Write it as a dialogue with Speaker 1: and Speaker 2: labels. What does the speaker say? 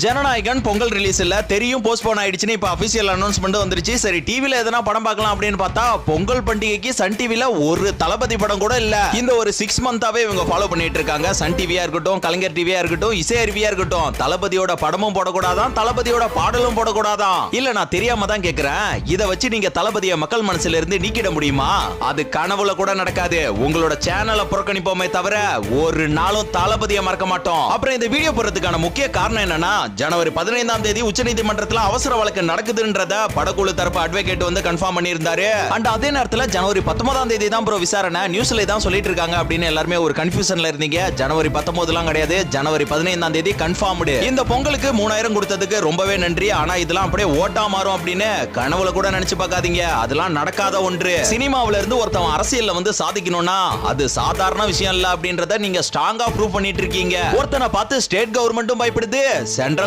Speaker 1: Jananayagan Pongal release இல்ல தெரியும் postpone ஆயிடுச்சுன்னு இப்ப அபிஷியல் அனௌன்ஸ்மெண்ட் வந்துருச்சு. சரி டிவில எதனா படம் பார்க்கலாம் அப்படின்னு பார்த்தா பொங்கல் பண்டிகைக்கு சன் டிவில ஒரு தளபதி படம் கூட இல்ல. இந்த ஒரு 6 மந்தாவே இவங்க ஃபாலோ பண்ணிட்டு இருக்காங்க. சன் டிவியா இருக்கட்டும், கலைஞர் டிவியா இருக்கட்டும், இசை அருவியா இருக்கட்டும், தளபதியோட படமும் போடக்கூடாதான், தளபதியோட பாடலும் போடக்கூடாதான். இல்ல நான் தெரியாம தான் கேக்குறேன். இத வச்சு நீங்க தளபதியை மக்கள் மனசுல இருந்து நீக்கிட முடியுமா? அது கனவுல கூட நடக்காது. உங்களோட சேனலை புறக்கணிப்போமே தவிர ஒரு நாளும் தளபதியை மறக்க மாட்டோம். அப்புறம் இந்த வீடியோ போறதுக்கான முக்கிய காரணம் என்னன்னா, ஜனவரி 15ஆம் தேதி உச்சநீதிமன்றத்துல அவசர வழக்கு நடக்குதுன்றத படக்குழு தரப்பு அட்வொகேட் வந்து கன்ஃபார்ம் பண்ணியிருந்தாரு. அண்ட் அதே நேரத்துல ஜனவரி 19ஆம் தேதி தான் ப்ரோ விசாரணை, நியூஸ்ல தான் சொல்லிட்டு இருக்காங்க அப்படின்னு எல்லாருமே ஒரு கன்ஃபியூஷன்ல இருந்தீங்க. ஜனவரி 19லாம் கிடையாது, ஜனவரி 15ஆம் தேதி கன்ஃபார்ம்டு. இந்த பொங்கலுக்கு 3000 கொடுத்ததுக்கு ரொம்பவே நன்றி. ஆனா இதெல்லாம் அப்படியே ஓட்டா மாறும் அப்படின்னு கனவுல கூட நினைச்சு பார்க்காதீங்க. அதெல்லாம் நடக்காத ஒன்று. சினிமாவில இருந்து ஒருத்தவன் அரசியல்ல வந்து சாதிக்கணும்னா அது சாதாரண விஷயம் இல்ல அப்படின்றத நீங்க ஸ்ட்ராங்கா ப்ரூவ் பண்ணிட்டு இருக்கீங்க. ஒருத்தனை பார்த்து ஸ்டேட் கவர்மெண்ட்டும் பயப்படுது, சென்ட்ரல்